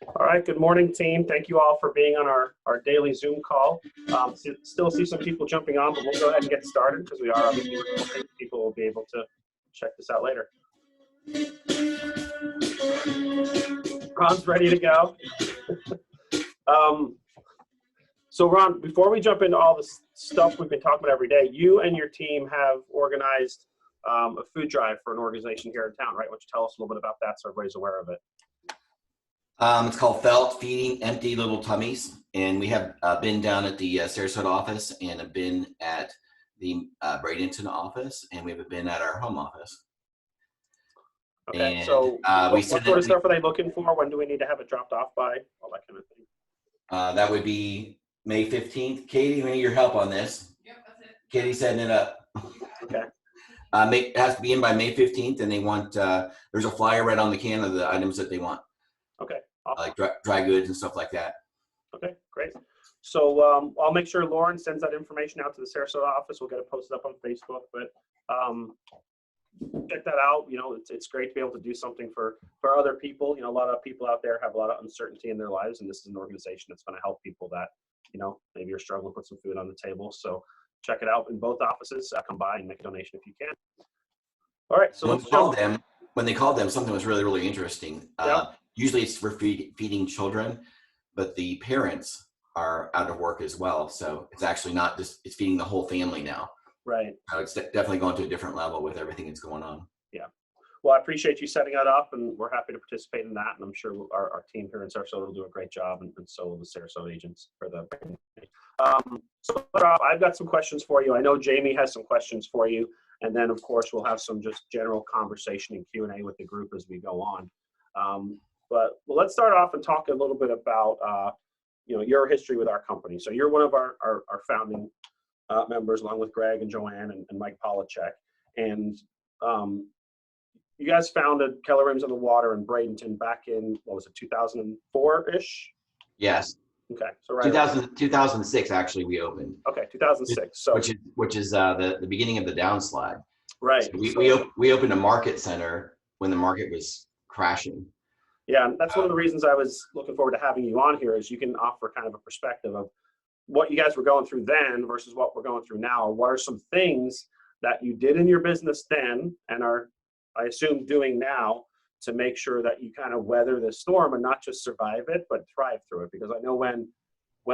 All right, good morning, team. Thank you all for being on our daily Zoom call. Still see some people jumping on, but we'll go ahead and get started because we are obviously recording. People will be able to check this out later. Ron's ready to go. So Ron, before we jump into all the stuff we've been talking about every day, you and your team have organized a food drive for an organization here in town, right? Why don't you tell us a little bit about that so everybody's aware of it? It's called Felt Feeding Empty Little Tummies, and we have been down at the Sarasota office and have been at the Bradenton office, and we have been at our home office. Okay, and, so what sort of stuff are they looking for? When do we need to have it dropped off by? All that kind of thing. That would be May 15th. Katie, we need your help on this. Yep, that's it. Katie's setting it up. Okay. It has to be in by May 15th, and they want, there's a flyer right on the can of the items that they want. Okay. Awesome. Like dry goods and stuff like that. Okay, great. So I'll make sure Lauren sends that information out to the Sarasota office. We'll get it posted up on Facebook, but check that out. You know, it's great to be able to do something for other people. You know, a lot of people out there have a lot of uncertainty in their lives, and this is an organization that's going to help people that, you know, maybe you're struggling to put some food on the table. So check it out in both offices. Come by and make a donation if you can. All right, so when they called them, something was really, really interesting. Usually it's for feeding children, but the parents are out of work as well. So it's actually not just, it's feeding the whole family now. Right. So it's definitely going to a different level with everything that's going on. Yeah. Well, I appreciate you setting that up, and we're happy to participate in that. And I'm sure our team here in Sarasota will do a great job, and so will the Sarasota agents for the. So I've got some questions for you. I know Jamie has some questions for you. And then, of course, we'll have some just general conversation and Q&A with the group as we go on. But let's start off and talk a little bit about, you know, your history with our company. So you're one of our founding members, along with Greg and Joanne and Mike Polachek. And you guys founded Keller Rims on the Water in Bradenton back in, what was it, 2004-ish? Yes. Okay, so right. 2006 actually we opened. Okay, 2006. So which is the beginning of the downslide. Right. So we opened a market center when the market was crashing. Yeah, and that's one of the reasons I was looking forward to having you on here, is you can offer kind of a perspective of what you guys were going through then versus what we're going through now. What are some things that you did in your business then and are, I assume, doing now to make sure that you kind of weather the storm and not just survive it, but thrive through it? Because I know when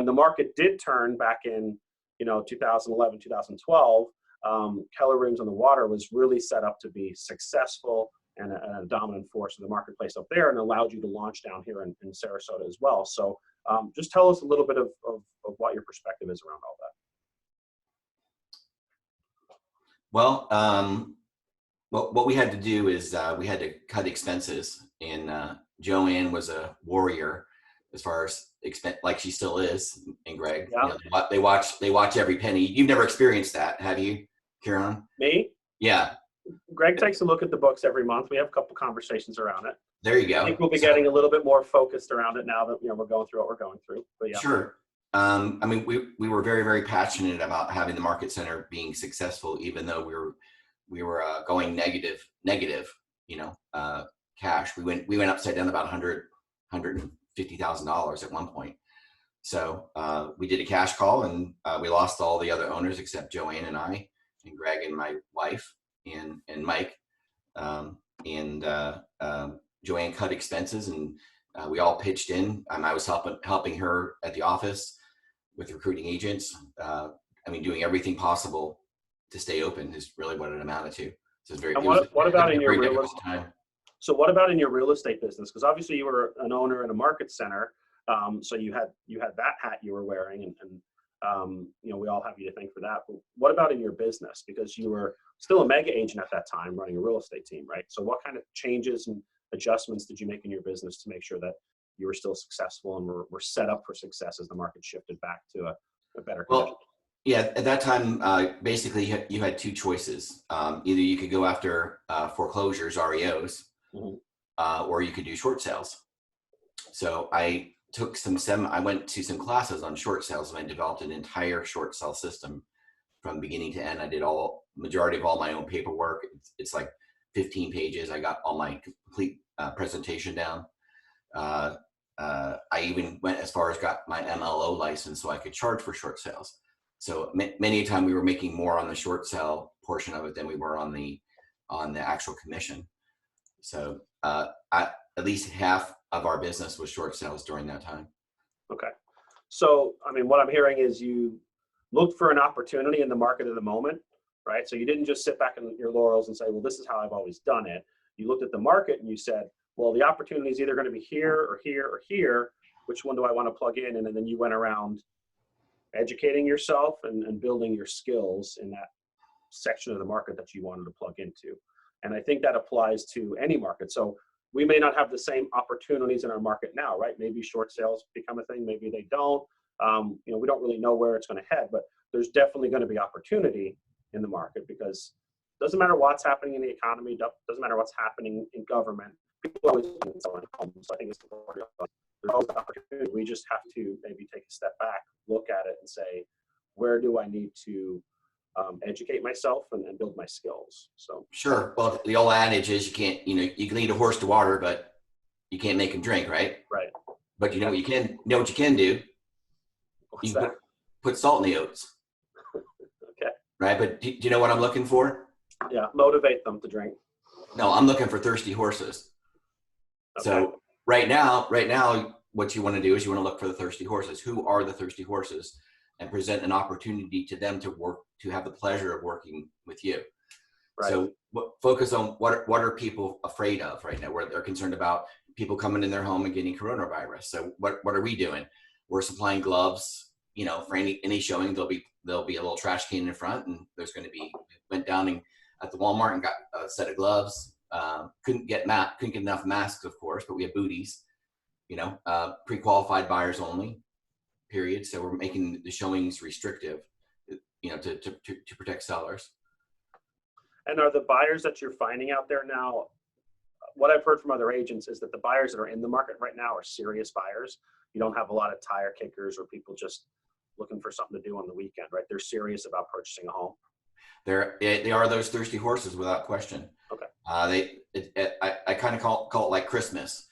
the market did turn back in, you know, 2011, 2012, Keller Rims on the Water was really set up to be successful and a dominant force in the marketplace up there, and allowed you to launch down here in Sarasota as well. So just tell us a little bit of what your perspective is around all that. Well, what we had to do is we had to cut expenses, and Joanne was a warrior as far as expense, like she still is, and Greg. Yeah. You know, they watch every penny. You've never experienced that, have you, Kieran? Me? Yeah. Greg takes a look at the books every month. We have a couple conversations around it. There you go. I think we'll be getting a little bit more focused around it now that, you know, we're going through what we're going through. But yeah. Sure. I mean, we were very, very passionate about having the market center being successful, even though we were going negative, you know, cash. We went upside down about $150,000 at one point. So we did a cash call, and we lost all the other owners except Joanne and I, and Greg and my wife, and Mike, Joanne cut expenses, and we all pitched in. I was helping her at the office with recruiting agents. I mean, doing everything possible to stay open is really what it amounted to. So it's very. And what about in your real estate? Time. So what about in your real estate business? Because obviously you were an owner in a market center, so you had that hat you were wearing, and you know, we all have you to thank for that. But what about in your business? Because you were still a mega agent at that time, running a real estate team, right? So what kind of changes and adjustments did you make in your business to make sure that you were still successful and were set up for success as the market shifted back to a better condition? Well, yeah, at that time, basically you had two choices. Either you could go after foreclosures, REOs, or you could do short sales. So I took I went to some classes on short sales, and I developed an entire short sale system from beginning to end. I did majority of all my own paperwork. It's like 15 pages. I got all my complete presentation down. I even went as far as got my MLO license so I could charge for short sales. So many a time we were making more on the short sale portion of it than we were on the actual commission. So at least half of our business was short sales during that time. Okay. So, I mean, what I'm hearing is you looked for an opportunity in the market at the moment, right? So you didn't just sit back in your laurels and say, well, this is how I've always done it. You looked at the market and you said, well, the opportunity is either going to be here or here or here. Which one do I want to plug in? And then you went around educating yourself and building your skills in that section of the market that you wanted to plug into. And I think that applies to any market. So we may not have the same opportunities in our market now, right? Maybe short sales become a thing, maybe they don't. We don't really know where it's going to head, but there's definitely going to be opportunity in the market because it doesn't matter what's happening in the economy, doesn't matter what's happening in government. People are always doing something at home. So I think it's important. There's always opportunity. We just have to maybe take a step back, look at it and say, where do I need to educate myself and build my skills? So sure. Well, the old adage is you can lead a horse to water, but you can't make him drink, right? Right. But you know what you can do? What's that? Put salt in the oats. Okay. Right. But do you know what I'm looking for? Yeah. Motivate them to drink. No, I'm looking for thirsty horses. Okay. So right now, what you want to do is you want to look for the thirsty horses. Who are the thirsty horses? And present an opportunity to them to have the pleasure of working with you. Right. So focus on what are people afraid of right now? Where they're concerned about people coming in their home and getting coronavirus. So what are we doing? We're supplying gloves. For any showing, there'll be a little trash can in front, and there's going to be. Went down at the Walmart and got a set of gloves. Couldn't get enough masks, of course, but we have booties. Pre-qualified buyers only. Period. So we're making the showings restrictive, to protect sellers. And are the buyers that you're finding out there now, what I've heard from other agents is that the buyers that are in the market right now are serious buyers. You don't have a lot of tire kickers or people just looking for something to do on the weekend, right? They're serious about purchasing a home. They are those thirsty horses without question. Okay. I kind of call it like Christmas.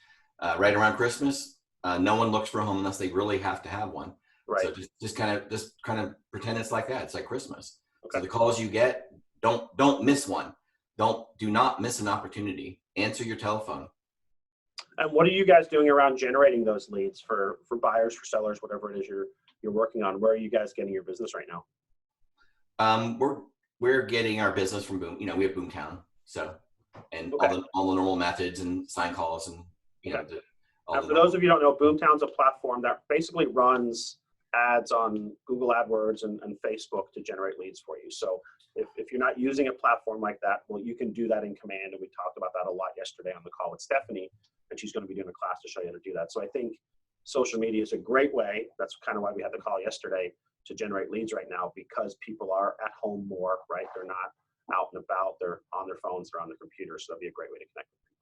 Right around Christmas, no one looks for a home unless they really have to have one. Right. So just kind of pretend it's like that. It's like Christmas. Okay. So the calls you get, don't miss one. Do not miss an opportunity. Answer your telephone. And what are you guys doing around generating those leads for buyers, for sellers, whatever it is you're working on? Where are you guys getting your business right now? We're getting our business from Boom. We have Boomtown. So, and okay. all the normal methods and sign calls and okay. For those of you who don't know, Boomtown's a platform that basically runs ads on Google AdWords and Facebook to generate leads for you. So if you're not using a platform like that, well, you can do that in command. And we talked about that a lot yesterday on the call with Stephanie, and she's going to be doing a class to show you how to do that. So I think social media is a great way. That's kind of why we had the call yesterday to generate leads right now, because people are at home more, right? They're not out and about. They're on their phones, they're on their computers. So that'd be a great way to connect with people.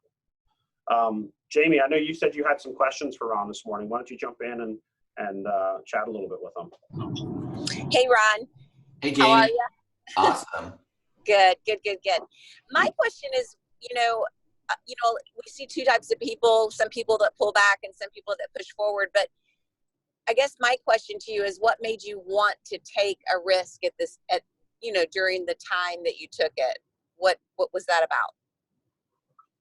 Jamie, I know you said you had some questions for Ron this morning. Why don't you jump in and chat a little bit with him? Hey, Ron. Hey, Jamie. How are you? Awesome. Good. My question is, we see two types of people, some people that pull back and some people that push forward. But I guess my question to you is, what made you want to take a risk during the time that you took it? What was that about?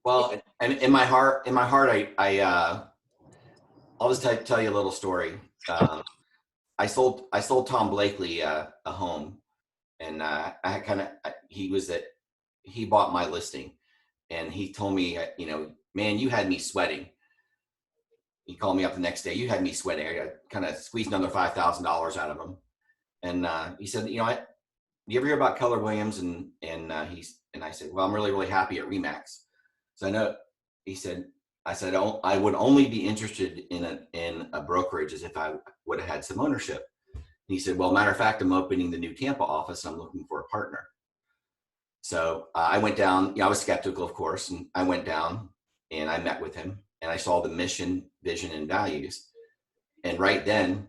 Well, and in my heart, I'll just tell you a little story. I sold Tom Blakely a home, and he bought my listing, and he told me, man, you had me sweating. He called me up the next day. You had me sweating. I kind of squeezed another $5,000 out of him, and he said, you ever hear about Keller Williams? And I said, well, I'm really, really happy at Remax. So I know, I said, I would only be interested in a brokerage as if I would have had some ownership. And he said, well, matter of fact, I'm opening the new Tampa office. I'm looking for a partner. So I went down, I was skeptical, of course, and I went down and I met with him and I saw the mission, vision, and values. And right then,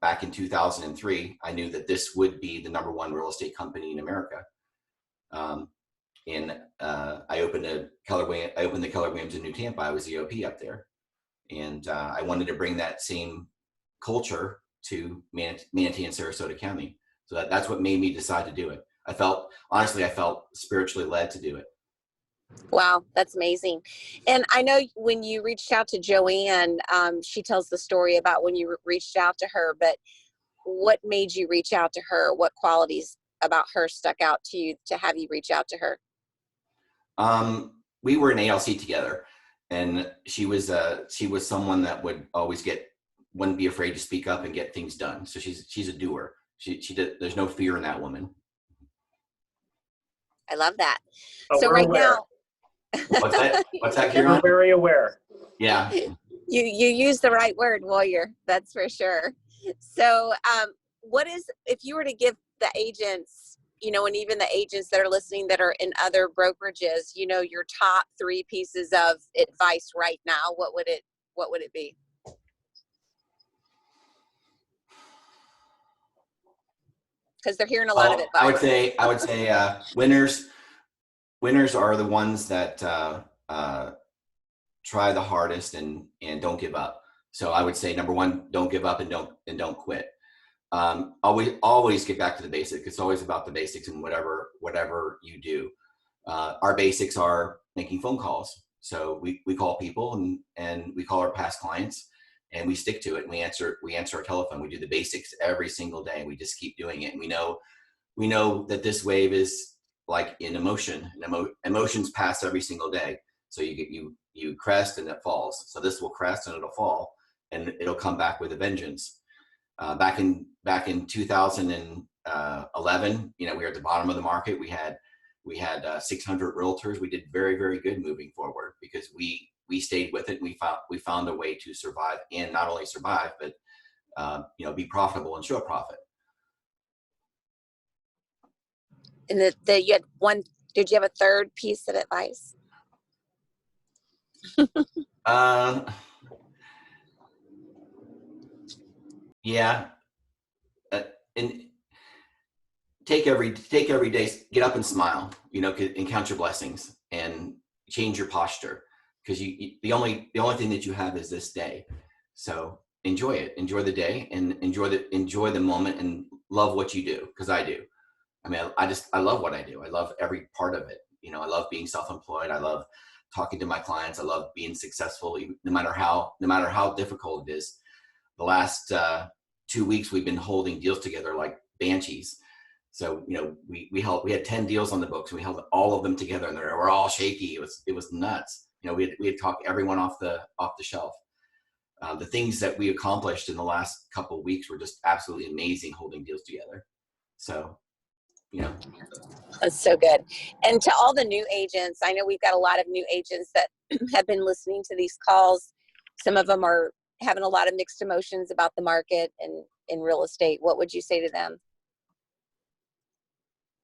back in 2003, I knew that this would be the #1 real estate company in America. I opened the Keller Williams in New Tampa. I was the OP up there. And I wanted to bring that same culture to Manatee and Sarasota County. So that's what made me decide to do it. Honestly, I felt spiritually led to do it. Wow, that's amazing. And I know when you reached out to Joanne, she tells the story about when you reached out to her, but what made you reach out to her? What qualities about her stuck out to you to have you reach out to her? We were in ALC together, and she was someone that wouldn't be afraid to speak up and get things done. So she's a doer. There's no fear in that woman. I love that. Oh, so we're right aware. now, What's that, We're Kieran? very aware. Yeah. you use the right word, warrior. That's for sure. So, if you were to give the agents, and even the agents that are listening that are in other brokerages, your top 3 pieces of advice right now, what would it be? Because they're hearing a lot of advice. I would say winners are the ones that try the hardest and don't give up. So I would say number 1, don't give up and don't quit. Always get back to the basics. It's always about the basics in whatever you do. Our basics are making phone calls. So we call people and we call our past clients and we stick to it, and we answer our telephone. We do the basics every single day. We just keep doing it. And we know that this wave is like in emotion. Emotions pass every single day. So you crest and it falls. So this will crest and it'll fall, and it'll come back with a vengeance. Back in 2011, we were at the bottom of the market. We had 600 realtors. We did very, very good moving forward because we stayed with it. And we found a way to survive, and not only survive, but be profitable and show a profit. And you had one. Did you have a third piece of advice? Yeah. And take every day, get up and smile, and count your blessings and change your posture, because the only thing that you have is this day. So enjoy it, enjoy the day, and enjoy the moment, and love what you do, because I do. I mean, I love what I do. I love every part of it. I love being self-employed. I love talking to my clients. I love being successful, no matter how difficult it is. The last 2 weeks we've been holding deals together like banshees. So we had 10 deals on the books, and we held all of them together, and we're all shaky. It was nuts. We had talked everyone off the shelf. The things that we accomplished in the last couple of weeks were just absolutely amazing, holding deals together. So. That's so good. And to all the new agents, I know we've got a lot of new agents that have been listening to these calls. Some of them are having a lot of mixed emotions about the market and in real estate. What would you say to them?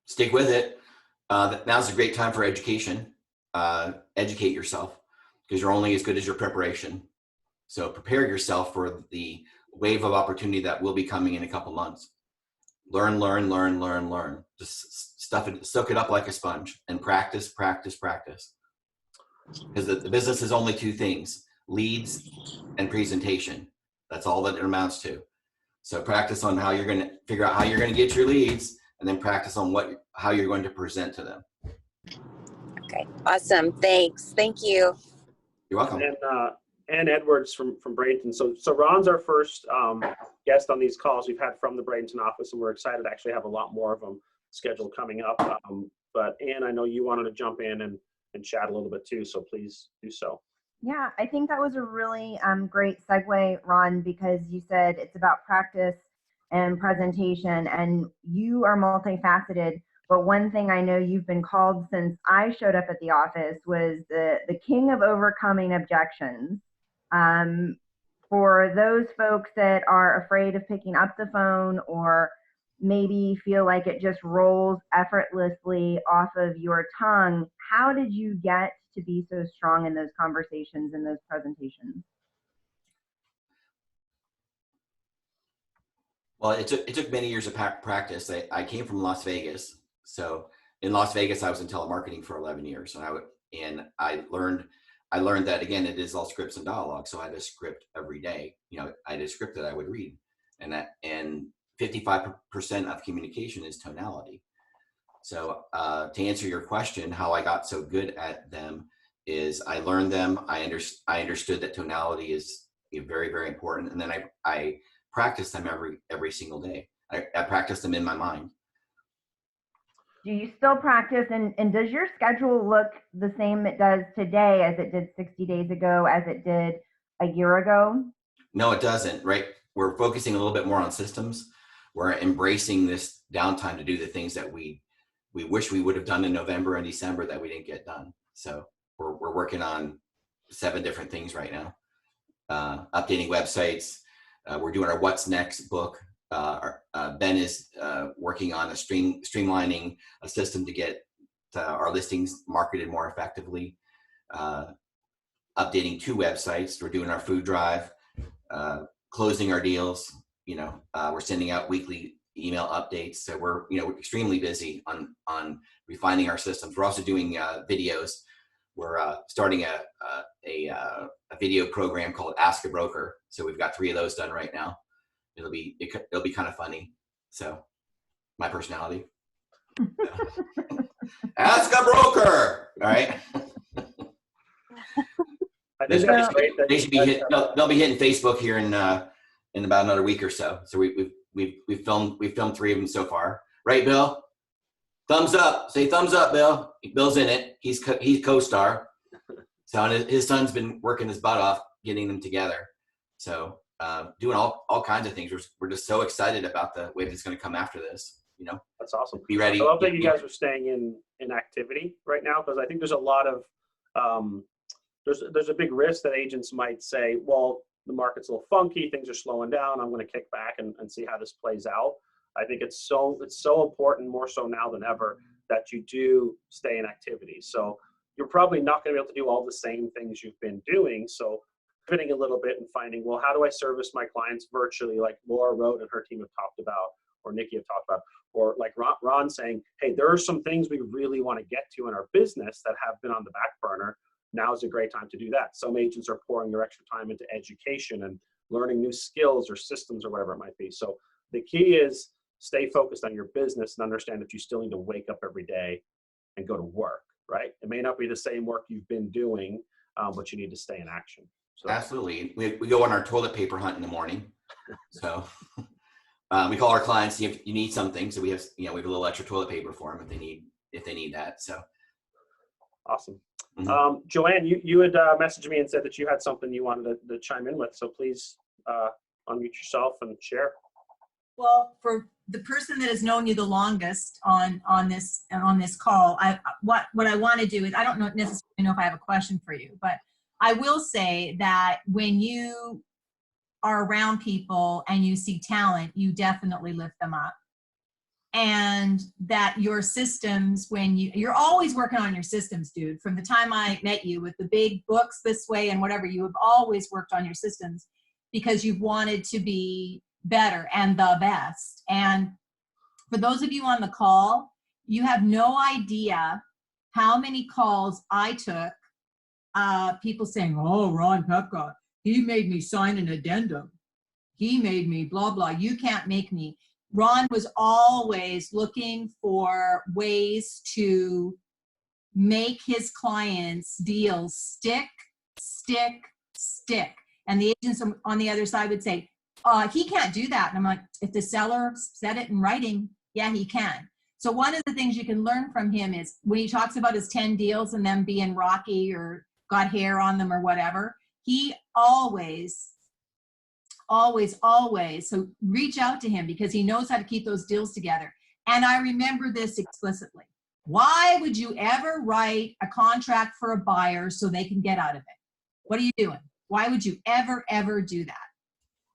Stick with it. Now's a great time for education. Educate yourself, because you're only as good as your preparation. So prepare yourself for the wave of opportunity that will be coming in a couple months. Learn. Just soak it up like a sponge, and practice. Because the business is only 2 things: leads and presentation. That's all that it amounts to. So practice on how you're going to figure out how you're going to get your leads, and then practice on how you're going to present to them. Okay, awesome. Thanks. Thank you. You're welcome. And Ann Edwards from Bradenton. So Ron's our first guest on these calls we've had from the Bradenton office, and we're excited to actually have a lot more of them scheduled coming up. But Ann, I know you wanted to jump in and chat a little bit too, so please do so. Yeah, I think that was a really great segue, Ron, because you said it's about practice and presentation, and you are multifaceted. But one thing I know you've been called since I showed up at the office was the king of overcoming objections. For those folks that are afraid of picking up the phone, or maybe feel like it just rolls effortlessly off of your tongue, how did you get to be so strong in those conversations and those presentations? Well, it took many years of practice. I came from Las Vegas. So in Las Vegas, I was in telemarketing for 11 years, and I learned I learned that, again, it is all scripts and dialogue. So I had a script every day. I had a script that I would read, and 55% of communication is tonality. So to answer your question, how I got so good at them is I learned them. I understood that tonality is very, very important. And then I practice them every single day. I practice them in my mind. Do you still practice, and does your schedule look the same it does today as it did 60 days ago, as it did a year ago? No, it doesn't, right? We're focusing a little bit more on systems. We're embracing this downtime to do the things that we wish we would have done in November and December that we didn't get done. So we're working on 7 different things right now. Updating websites. We're doing our What's Next book. Ben is working on streamlining a system to get our listings marketed more effectively. Updating 2 websites. We're doing our food drive, closing our deals. We're sending out weekly email updates. So we're extremely busy on refining our systems. We're also doing videos. We're starting a video program called Ask a Broker. So we've got 3 of those done right now. It'll be kind of funny. So my personality. Ask a broker. All right. They should be they'll be hitting Facebook here in about another week or so. So we've filmed 3 of them so far. Right, Bill? Thumbs up. Say thumbs up, Bill. Bill's in it. He's co-star. So his son's been working his butt off getting them together. So doing all kinds of things. We're just so excited about the wave that's going to come after this. That's awesome. Be ready. I love that you guys are staying in activity right now, because I think there's a lot of there's a big risk that agents might say, well, the market's a little funky, things are slowing down, I'm going to kick back and see how this plays out. I think it's so important, more so now than ever, that you do stay in activity. So you're probably not going to be able to do all the same things you've been doing. So pivoting a little bit and finding, well, how do I service my clients virtually, like Laura wrote and her team have talked about, or Nikki have talked about, or like Ron saying, hey, there are some things we really want to get to in our business that have been on the back burner. Now is a great time to do that. Some agents are pouring their extra time into education and learning new skills or systems or whatever it might be. So the key is stay focused on your business and understand that you still need to wake up every day and go to work, right? It may not be the same work you've been doing, but you need to stay in action. So. Absolutely. We go on our toilet paper hunt in the morning. So we call our clients, if you need something. So we have a little extra toilet paper for them if they need that. So awesome. Mm-hmm. Joanne, you had messaged me and said that you had something you wanted to chime in with. So please unmute yourself and share. Well, for the person that has known you the longest on this call, what I want to do is, I don't necessarily know if I have a question for you, but I will say that when you are around people and you see talent, you definitely lift them up. And that your systems, when you're always working on your systems, dude. From the time I met you with the big books this way and whatever, you have always worked on your systems because you've wanted to be better and the best. And for those of you on the call, you have no idea how many calls I took, people saying, oh, Ron Pepka, he made me sign an addendum. He made me blah, blah. You can't make me. Ron was always looking for ways to make his clients' deals stick. And the agents on the other side would say, he can't do that. And I'm like, if the seller said it in writing, yeah, he can. So one of the things you can learn from him is when he talks about his 10 deals and them being rocky or got hair on them or whatever, he always, so reach out to him because he knows how to keep those deals together. And I remember this explicitly. Why would you ever write a contract for a buyer so they can get out of it? What are you doing? Why would you ever do that?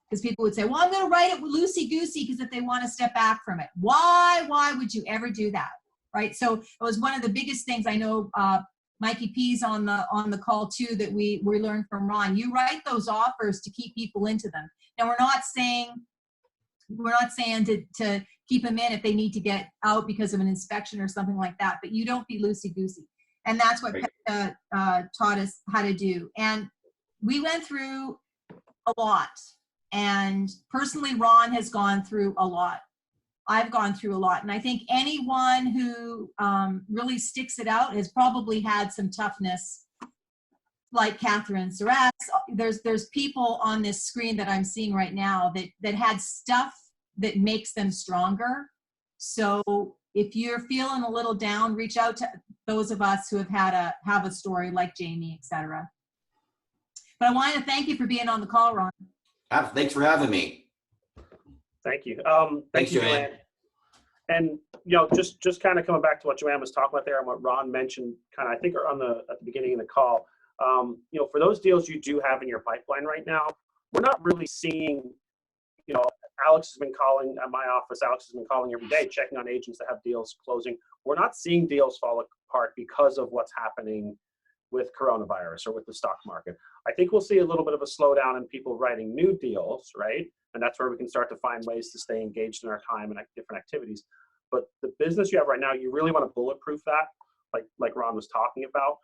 Because people would say, well, I'm going to write it loosey-goosey because if they want to step back from it. Why would you ever do that? Right? So it was one of the biggest things. I know Mikey P's on the call too that we learned from Ron. You write those offers to keep people into them. Now we're not saying to keep them in if they need to get out because of an inspection or something like that, but you don't be loosey-goosey. And that's what Right. Pepka taught us how to do. And we went through a lot. And personally, Ron has gone through a lot. I've gone through a lot. And I think anyone who really sticks it out has probably had some toughness, like Catherine Surratt. There's people on this screen that I'm seeing right now that had stuff that makes them stronger. So if you're feeling a little down, reach out to those of us who have a story like Jamie, etc. But I want to thank you for being on the call, Ron. Thanks for having me. Thank you. Thanks, Joanne. And just kind of coming back to what Joanne was talking about there and what Ron mentioned, kind of I think at the beginning of the call. For those deals you do have in your pipeline right now, we're not really seeing. Alex has been calling at my office. Alex has been calling every day, checking on agents that have deals closing. We're not seeing deals fall apart because of what's happening with coronavirus or with the stock market. I think we'll see a little bit of a slowdown in people writing new deals, right? And that's where we can start to find ways to stay engaged in our time and different activities. But the business you have right now, you really want to bulletproof that, like Ron was talking about.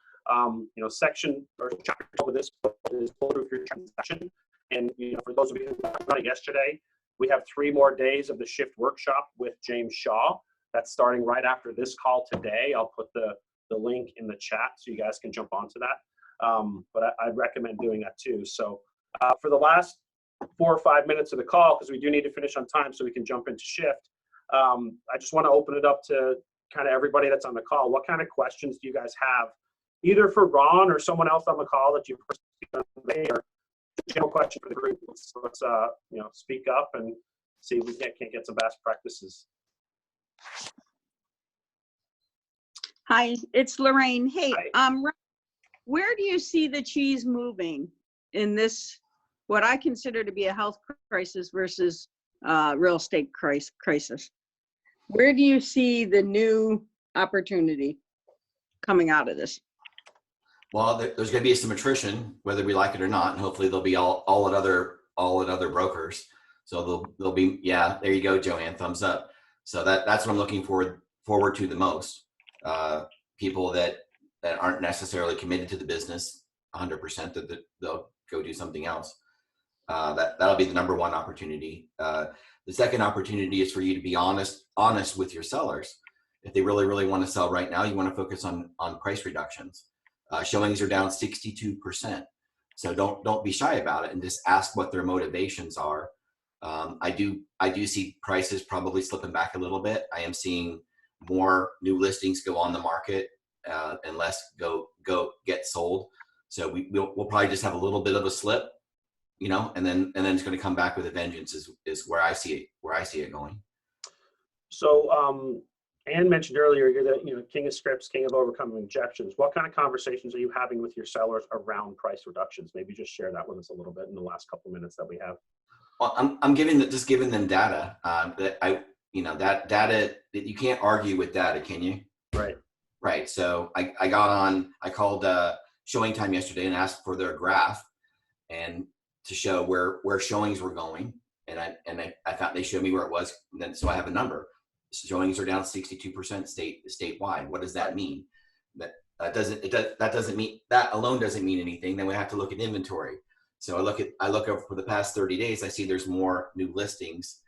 Section or chapter 12 of this book is bulletproof your transaction. And for those of you who got it yesterday, we have 3 more days of the Shift workshop with James Shaw. That's starting right after this call today. I'll put the link in the chat so you guys can jump onto that. But I'd recommend doing that too. So for the last 4 or 5 minutes of the call, because we do need to finish on time so we can jump into Shift, I just want to open it up to kind of everybody that's on the call. What kind of questions do you guys have, either for Ron or someone else on the call that you've personally, or a general question for the group? Let's speak up and see if we can't get some best practices. Hi, it's Lorraine. Hey, Hi. where do you see the cheese moving in this, what I consider to be a health crisis versus real estate crisis? Where do you see the new opportunity coming out of this? Well, there's going to be some attrition, whether we like it or not, and hopefully they'll be all at other brokers. So they'll be, yeah, there you go, Joanne, thumbs up. So that's what I'm looking forward to the most. People that aren't necessarily committed to the business 100%, that they'll go do something else. That'll be the number one opportunity. The second opportunity is for you to be honest with your sellers. If they really, really want to sell right now, you want to focus on price reductions. Showings are down 62%. So don't be shy about it and just ask what their motivations are. I do see prices probably slipping back a little bit. I am seeing more new listings go on the market and less go get sold. So we'll probably just have a little bit of a slip, and then it's going to come back with a vengeance is where I see it going. So Anne mentioned earlier, you're the king of scripts, king of overcoming objections. What kind of conversations are you having with your sellers around price reductions? Maybe just share that with us a little bit in the last couple of minutes that we have. Well, I'm giving them data that data that you can't argue with data, can you? Right. So I called Showing Time yesterday and asked for their graph and to show where showings were going. And I thought they showed me where it was. And then, so I have a number. Showings are down 62% statewide. What does that mean? That alone doesn't mean anything. Then we have to look at inventory. So I look over for the past 30 days, I see there's more new listings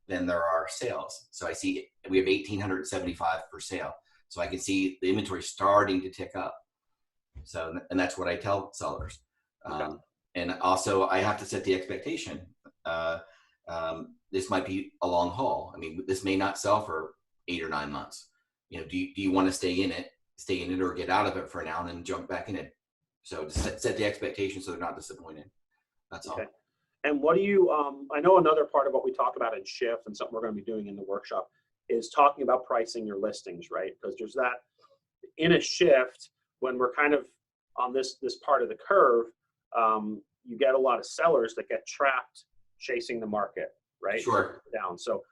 than there are sales. So I see we have 1,875 for sale. So I can see the inventory starting to tick up. So, and that's what I tell sellers. And also I have to set the expectation. This might be a long haul. I mean, this may not sell for 8 or 9 months. Do you want to stay in it or get out of it for now and then jump back in it? So set the expectation so they're not disappointed. That's all. And what do you, I know another part of what we talk about in Shift and something we're going to be doing in the workshop is talking about pricing your listings, right? Because there's that in a Shift when we're kind of on this part of the curve, you get a lot of sellers that get trapped chasing the market, right? Sure. Down. So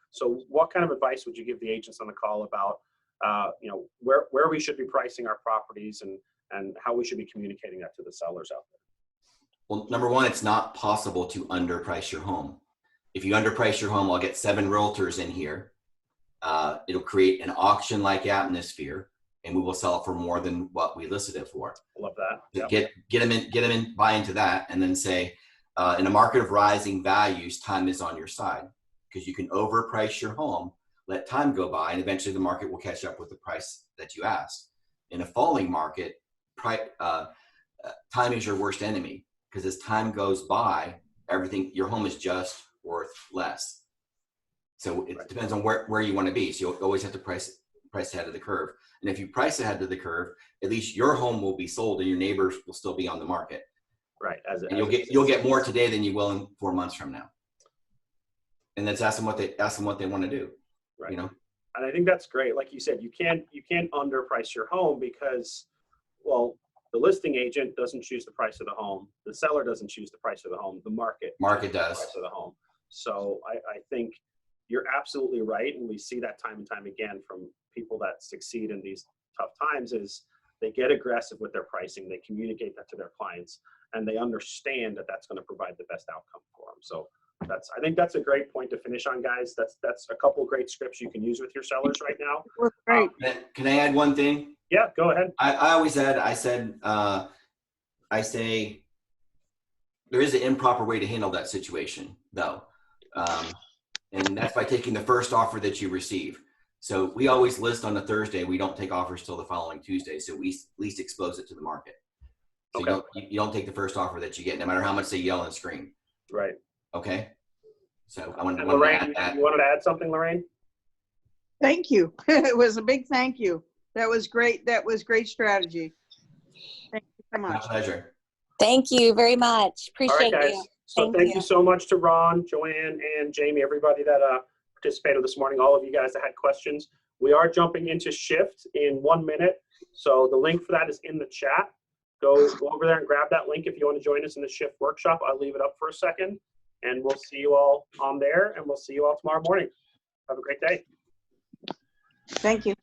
what kind of advice would you give the agents on the call about, where we should be pricing our properties and how we should be communicating that to the sellers out there? Well, number one, it's not possible to underprice your home. If you underprice your home, I'll get 7 realtors in here. It'll create an auction-like atmosphere. and we will sell it for more than what we listed it for. Love that. Yep. Get them in, buy into that, and then say, in a market of rising values, time is on your side, because you can overprice your home, let time go by, and eventually the market will catch up with the price that you asked. In a falling market, time is your worst enemy, because as time goes by, your home is just worth less. So it depends on where you want to be. So you'll always have to price ahead of the curve. And if you price ahead of the curve, at least your home will be sold and your neighbors will still be on the market. Right. And you'll get more today than you will in 4 months from now. And let's ask them what they want to do. Right. You know? And I think that's great. Like you said, you can't underprice your home because, well, the listing agent doesn't choose the price of the home. The seller doesn't choose the price of the home. The market does. The price of the home. So I think you're absolutely right. And we see that time and time again from people that succeed in these tough times is they get aggressive with their pricing. They communicate that to their clients and they understand that that's going to provide the best outcome for them. So I think that's a great point to finish on, guys. That's a couple great scripts you can use with your sellers right now. Great. Can I add one thing? Yeah, go ahead. I always add, I say there is an improper way to handle that situation though. And that's by taking the first offer that you receive. So we always list on a Thursday. We don't take offers till the following Tuesday. So we at least expose it to the market. So okay. you don't take the first offer that you get, no matter how much they yell and scream. Right. Okay. So I wanted to Lorraine, add that. you wanted to add something, Lorraine? Thank you. It was a big thank you. That was great. That was great strategy. Thank you so My much. pleasure. Thank you very much. Appreciate All right, guys. you. So thank you so much to Ron, Joanne, and Jamie, everybody that participated this morning, all of you guys that had questions. We are jumping into shift in 1 minute. So the link for that is in the chat. Go over there and grab that link if you want to join us in the shift workshop. I'll leave it up for a second and we'll see you all on there and we'll see you all tomorrow morning. Have a great day. Thank you.